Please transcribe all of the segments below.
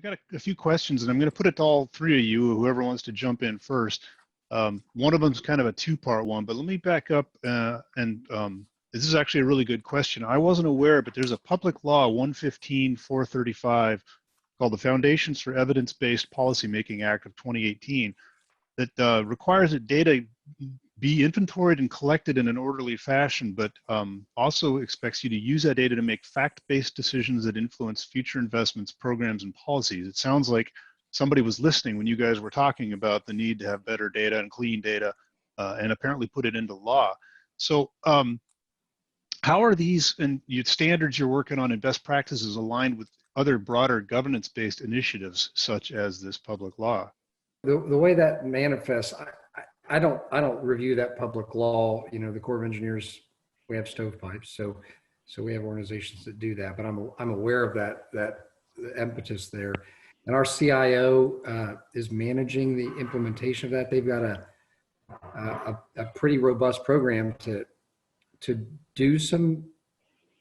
got a few questions, and I'm going to put it to all three of you, whoever wants to jump in first. One of them is kind of a two-part one, but let me back up this is actually a really good question. I wasn't aware, but there's a public law 115-435 called the Foundations for Evidence-Based Policymaking Act of 2018 that requires that data be inventoried and collected in an orderly fashion, but also expects you to use that data to make fact-based decisions that influence future investments, programs, and policies. It sounds like somebody was listening when you guys were talking about the need to have better data and clean data, and apparently put it into law. So how are these and standards you're working on and best practices aligned with other broader governance-based initiatives such as this public law? The way that manifests, I don't review that public law. You know, the Corps of Engineers, we have stovepipes, so we have organizations that do that. But I'm aware of that impetus there, and our CIO is managing the implementation of that. They've got a pretty robust program to do some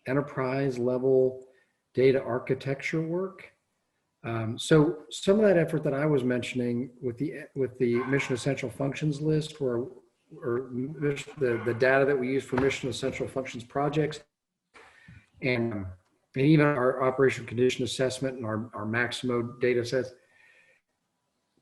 enterprise level data architecture work. So some of that effort that I was mentioning with the mission essential functions list, or the data that we use for mission essential functions projects, and even our operational condition assessment and our Maximo data sets,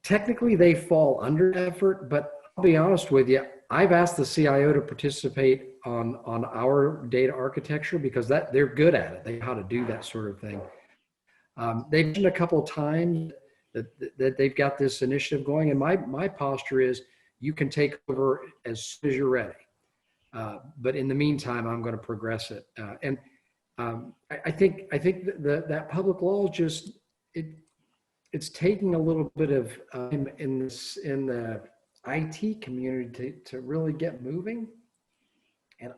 technically they fall under effort, but I'll be honest with you, I've asked the CIO to participate on our data architecture because they're good at it. They know how to do that sort of thing. They've mentioned a couple of times that they've got this initiative going, and my posture is you can take over as soon as you're ready. But in the meantime, I'm going to progress it. I think that public law is just it's taking a little bit of in the IT community to really get moving, and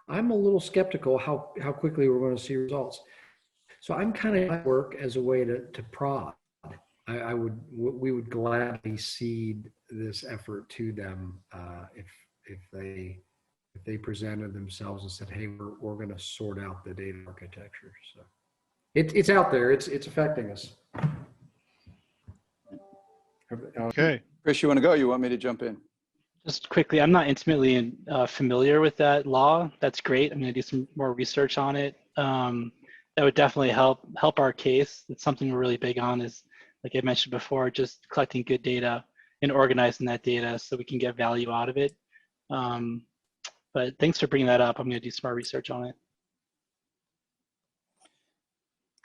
I'm a little skeptical how quickly we're going to see results. So I'm kind of work as a way to prod. We would gladly cede this effort to them if they presented themselves and said, "Hey, we're going to sort out the data architecture." So it's out there. It's affecting us. Okay, Chris, you want to go? You want me to jump in? Just quickly, I'm not intimately familiar with that law. That's great. I'm going to do some more research on it. That would definitely help our case. It's something we're really big on, is, like I mentioned before, just collecting good data and organizing that data so we can get value out of it. But thanks for bringing that up. I'm going to do some more research on it.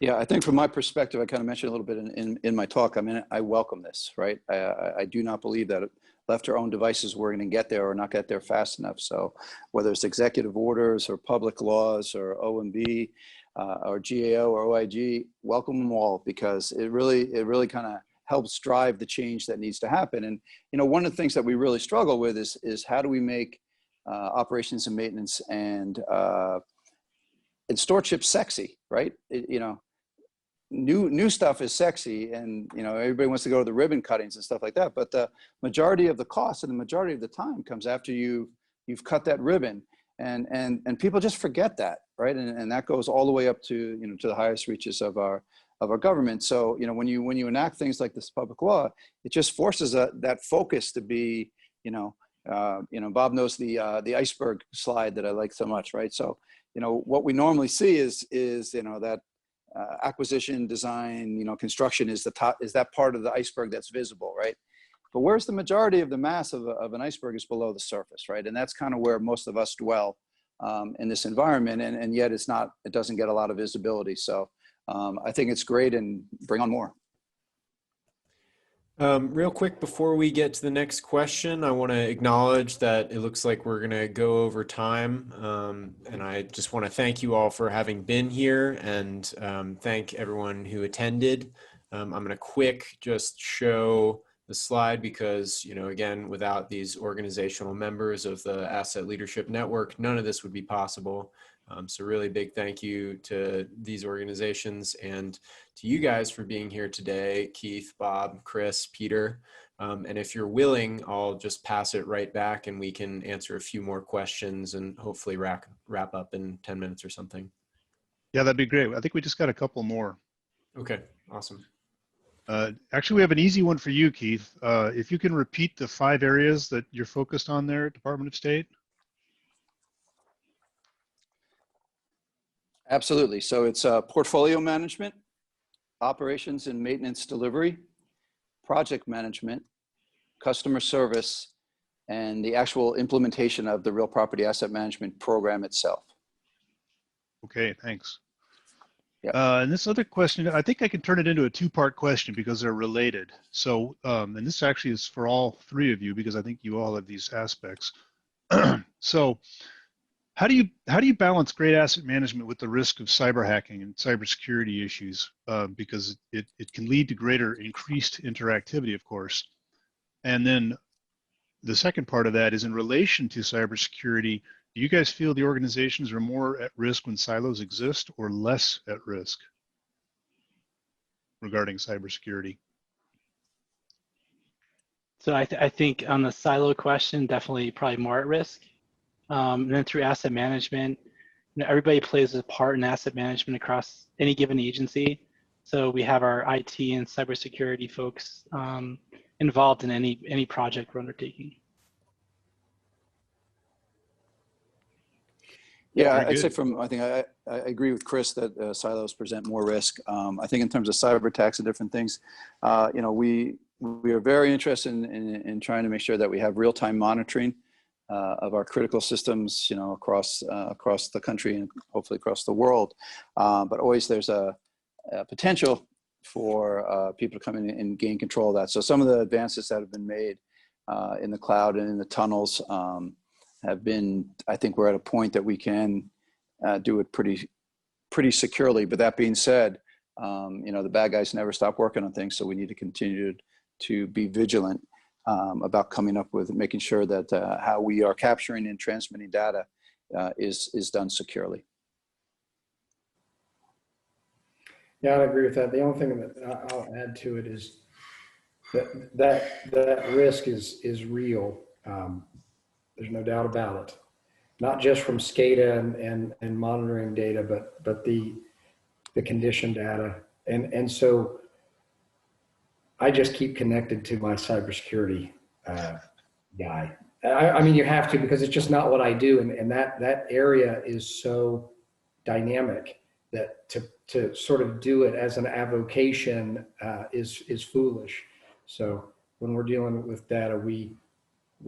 Yeah, I think from my perspective, I kind of mentioned a little bit in my talk. I mean, I welcome this, right? I do not believe that left to our own devices, we're going to get there or not get there fast enough. So whether it's executive orders or public laws or OMB or GAO or OIG, welcome them all, because it really kind of helps drive the change that needs to happen. And, you know, one of the things that we really struggle with is how do we make operations and maintenance and stewardship sexy, right? You know, new stuff is sexy, and you know, everybody wants to go to the ribbon cuttings and stuff like that, but the majority of the cost and the majority of the time comes after you've cut that ribbon, and people just forget that, right? And that goes all the way up to, you know, to the highest reaches of our government. So, you know, when you enact things like this public law, it just forces that focus to be, you know, Bob knows the iceberg slide that I like so much, right? So, you know, what we normally see is you know, that acquisition, design, you know, construction is that part of the iceberg that's visible, right? But where's the majority of the mass of an iceberg is below the surface, right? And that's kind of where most of us dwell in this environment, and yet it doesn't get a lot of visibility. So I think it's great, and bring on more. Real quick before we get to the next question, I want to acknowledge that it looks like we're going to go over time, and I just want to thank you all for having been here, and thank everyone who attended. I'm going to just show the slide because, you know, again, without these organizational members of the Asset Leadership Network, none of this would be possible. So really big thank you to these organizations and to you guys for being here today, Keith, Bob, Chris, Peter. And if you're willing, I'll just pass it right back and we can answer a few more questions and hopefully wrap up in 10 minutes or something. Yeah, that'd be great. I think we just got a couple more. Okay, awesome. Actually, we have an easy one for you, Keith. If you can repeat the 5 areas that you're focused on there at Department of State. Absolutely. So it's portfolio management, operations and maintenance delivery, project management, customer service, and the actual implementation of the real property asset management program itself. Okay, thanks. Yeah. And this other question, I think I can turn it into a 2-part question because they're related. So, and this actually is for all 3 of you because I think you all have these aspects. So, how do you balance great asset management with the risk of cyber hacking and cybersecurity issues? Because it can lead to greater increased interactivity, of course. And then the second part of that is in relation to cybersecurity. Do you guys feel the organizations are more at risk when silos exist or less at risk regarding cybersecurity? So I think on the silo question, definitely probably more at risk. And then through asset management, everybody plays a part in asset management across any given agency. So we have our IT and cybersecurity folks involved in any project we're undertaking. Yeah, I'd say I agree with Chris that silos present more risk. I think in terms of cyber attacks and different things, we are very interested in trying to make sure that we have real-time monitoring of our critical systems, across the country and hopefully across the world. But always there's a potential for people to come in and gain control of that. So some of the advances that have been made in the cloud and in the tunnels have been, I think we're at a point that we can do it pretty securely. But that being said, the bad guys never stop working on things, so we need to continue to be vigilant about coming up with making sure that how we are capturing and transmitting data is done securely. Yeah, I agree with that. The only thing that I'll add to it is that risk is real. There's no doubt about it. Not just from SCADA and monitoring data, but the condition data. And so I just keep connected to my cybersecurity guy. I mean, you have to, because it's just not what I do. And that area is so dynamic that to sort of do it as an avocation is foolish. So when we're dealing with data, we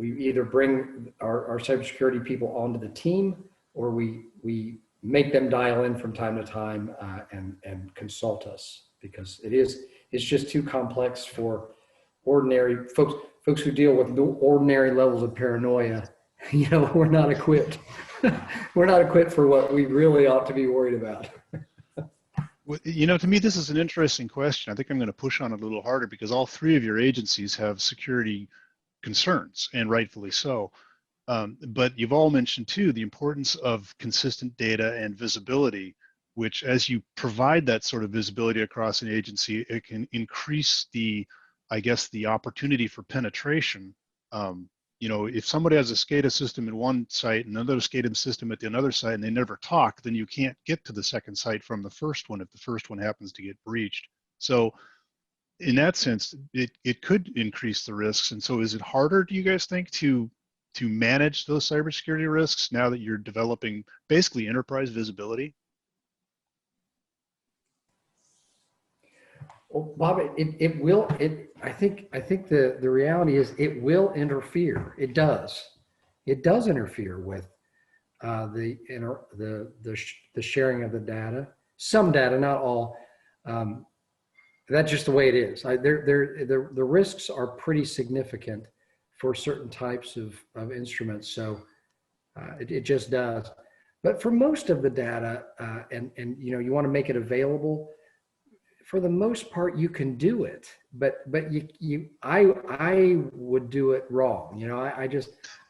either bring our cybersecurity people onto the team, or we make them dial in from time to time and consult us, because it's just too complex for ordinary folks who deal with ordinary levels of paranoia. We're not equipped. We're not equipped for what we really ought to be worried about. Well, to me, this is an interesting question. I think I'm going to push on it a little harder because all 3 of your agencies have security concerns, and rightfully so. But you've all mentioned too the importance of consistent data and visibility, which, as you provide that sort of visibility across an agency, it can increase the opportunity for penetration. If somebody has a SCADA system in one site and another SCADA system at the another site, and they never talk, then you can't get to the second site from the first one if the first one happens to get breached. So in that sense, it could increase the risks. And so is it harder, do you guys think, to manage those cybersecurity risks now that you're developing basically enterprise visibility? Well, Bob, it will. I think the reality is it will interfere. It does. It does interfere with the sharing of the data. Some data, not all. That's just the way it is. The risks are pretty significant for certain types of instruments. So it just does. But for most of the data, and you want to make it available, for the most part, you can do it, but I would do it wrong.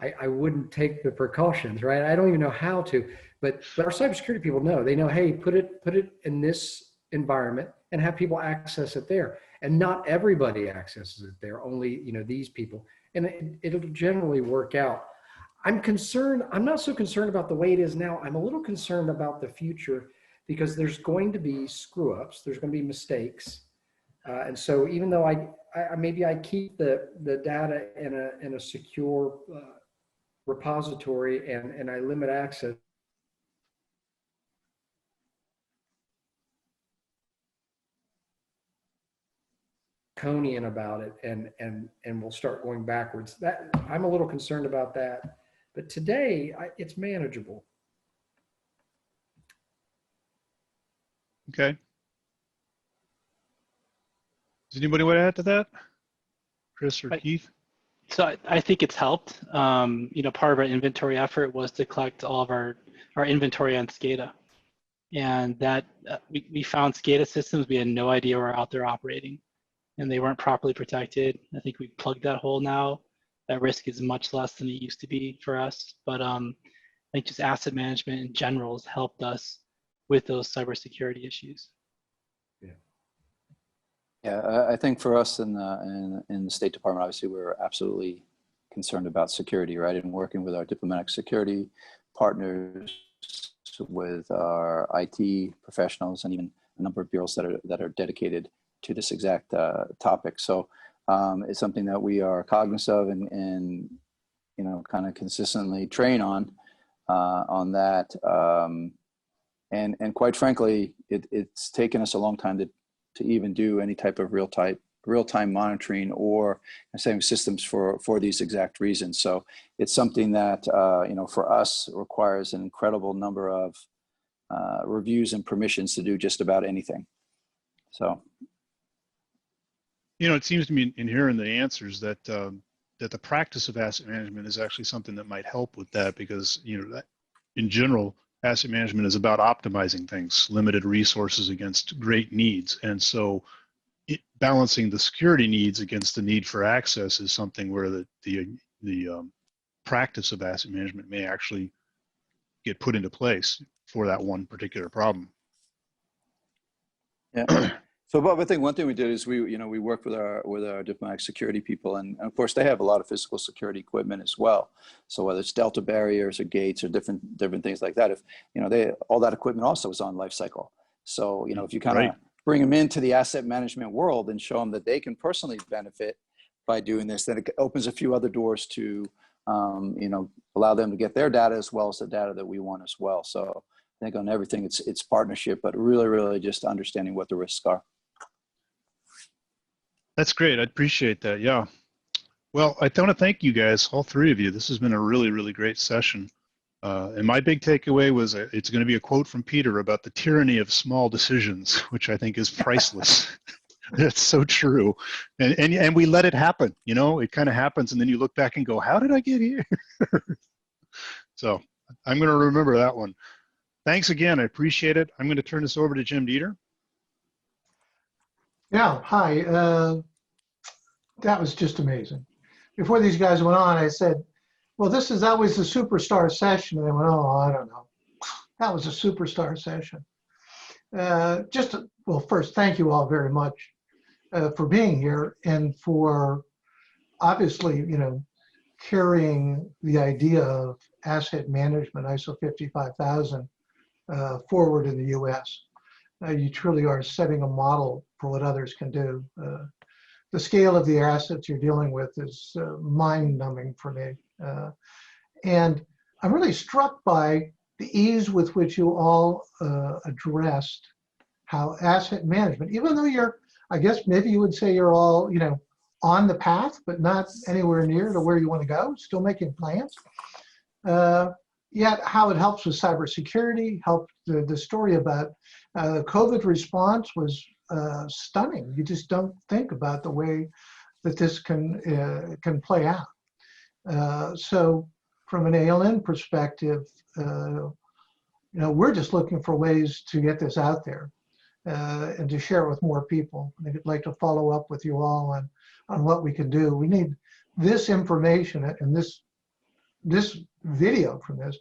I wouldn't take the precautions, right? I don't even know how to, but our cybersecurity people know. They know, hey, put it in this environment and have people access it there. And not everybody accesses it there, only these people, and it'll generally work out. I'm not so concerned about the way it is now. I'm a little concerned about the future, because there's going to be screw ups, there's going to be mistakes. And so even though maybe I keep the data in a secure repository and I limit access, draconian about it, and we'll start going backwards. That I'm a little concerned about that, but today it's manageable. Okay. Does anybody want to add to that? Chris or Keith? So I think it's helped. You know, part of our inventory effort was to collect all of our inventory on SCADA. And that we found SCADA systems we had no idea were out there operating, and they weren't properly protected. I think we plugged that hole now. That risk is much less than it used to be for us. But I think just asset management in general has helped us with those cybersecurity issues. Yeah, I think for us in the State Department, obviously we're absolutely concerned about security, right? And working with our diplomatic security partners, with our IT professionals, and even a number of bureaus that are dedicated to this exact topic. So it's something that we are cognizant of and you know, kind of consistently train on that. And quite frankly, it's taken us a long time to even do any type of real-time monitoring or saving systems for these exact reasons. So it's something that you know, for us requires an incredible number of reviews and permissions to do just about anything. So, you know, it seems to me in hearing the answers that that the practice of asset management is actually something that might help with that, because you know, that in general, asset management is about optimizing things, limited resources against great needs, and so balancing the security needs against the need for access is something where the practice of asset management may actually get put into place for that one particular problem. yeah. So, Bob, I think one thing we did is we worked with our diplomatic security people, and of course they have a lot of physical security equipment as well. So whether it's Delta barriers or gates or different things like that, if you know, all that equipment also is on life cycle. So you know, if you kind of bring them into the asset management world and show them that they can personally benefit by doing this, then it opens a few other doors to you know, allow them to get their data as well as the data that we want as well. So I think on everything it's partnership, but really just understanding what the risks are. That's great. I appreciate that. Yeah. Well, I want to thank you guys, all three of you. This has been a really great session. And my big takeaway was it's going to be a quote from Peter about the tyranny of small decisions, which I think is priceless. That's so true. And we let it happen. You know, it kind of happens, and then you look back and go, how did I get here? So I'm going to remember that one. Thanks again. I appreciate it. I'm going to turn this over to Jim Dieter. Yeah, hi. That was just amazing. Before these guys went on, I said, well, that was the superstar session. And they went, oh, I don't know. That was a superstar session. Well, first, thank you all very much for being here and for obviously, you know, carrying the idea of asset management, ISO 55000, forward in the US. You truly are setting a model for what others can do. The scale of the assets you're dealing with is mind-numbing for me. And I'm really struck by the ease with which you all addressed how asset management, even though I guess maybe you would say you're all, you know, on the path, but not anywhere near to where you want to go, still making plans. Yet how it helps with cybersecurity, helped the story about the COVID response was stunning. You just don't think about the way that this can play out. So from an ALN perspective, you know, we're just looking for ways to get this out there and to share it with more people. I'd like to follow up with you all on what we can do. We need this information and this video from this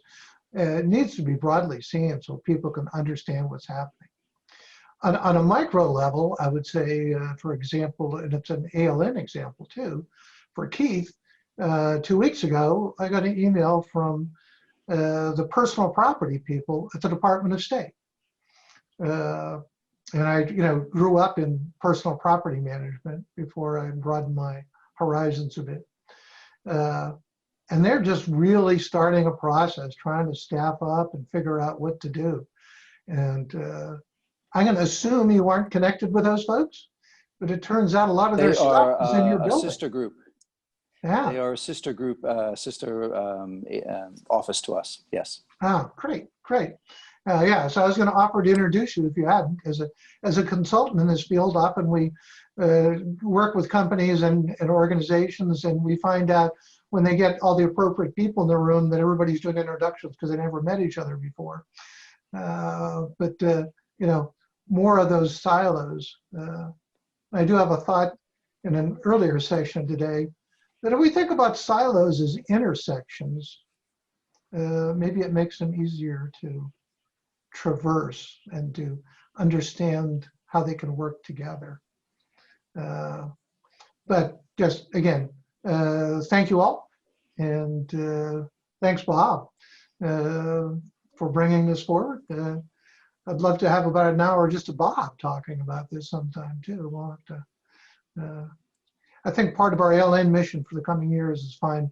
needs to be broadly seen so people can understand what's happening. On a micro level, I would say, for example, and it's an ALN example too, for Keith, 2 weeks ago, I got an email from the personal property people at the Department of State. And I, grew up in personal property management before I broadened my horizons a bit. And they're just really starting a process, trying to staff up and figure out what to do. And I'm going to assume you aren't connected with those folks, but it turns out a lot of their They stuff is in are your a building. sister group. Yeah. They are a sister group, office to us. Yes. Oh, great, great. Yeah, so I was going to offer to introduce you if you hadn't, as a consultant in this field. Often we work with companies and organizations, and we find out when they get all the appropriate people in the room that everybody's doing introductions because they never met each other before. But more of those silos. I do have a thought in an earlier session today that if we think about silos as intersections, maybe it makes them easier to traverse and to understand how they can work together. But just again, thank you all, and thanks, Bob, for bringing this forward. I'd love to have about an hour just to Bob talking about this sometime too. We'll have to. I think part of our ALN mission for the coming years is fine.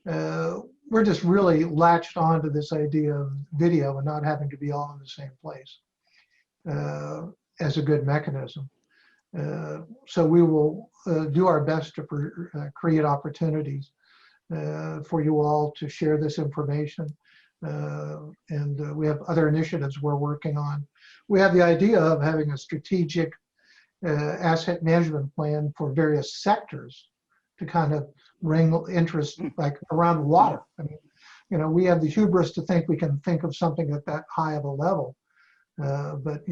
We're just really latched onto this idea of video and not having to be all in the same place as a good mechanism. So we will do our best to create opportunities for you all to share this information. And we have other initiatives we're working on. We have the idea of having a strategic asset management plan for various sectors to kind of bring interest, like around water. I mean, we have the hubris to think we can think of something at that high of a level. But,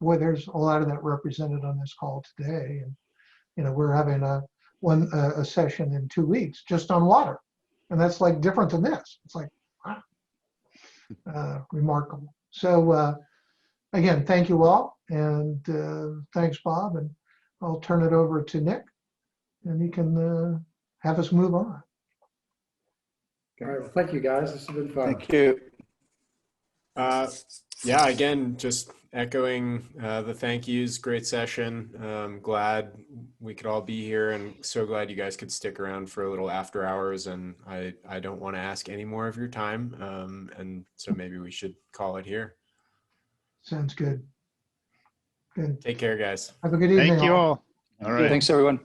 boy, there's a lot of that represented on this call today. And, we're having a session in 2 weeks just on water. And that's like different than this. It's like, wow, remarkable. So again, thank you all. And thanks, Bob. And I'll turn it over to Nick, and he can have us move on. All right, well, thank you guys. This has been fun. Thank you. Yeah, again, just echoing the thank yous. Great session. Glad we could all be here, and so glad you guys could stick around for a little after hours. And I don't want to ask any more of your time. And so maybe we should call it here. Sounds good. Good. Take care, guys. Have a good evening. Thank you all. All right. Thanks, everyone.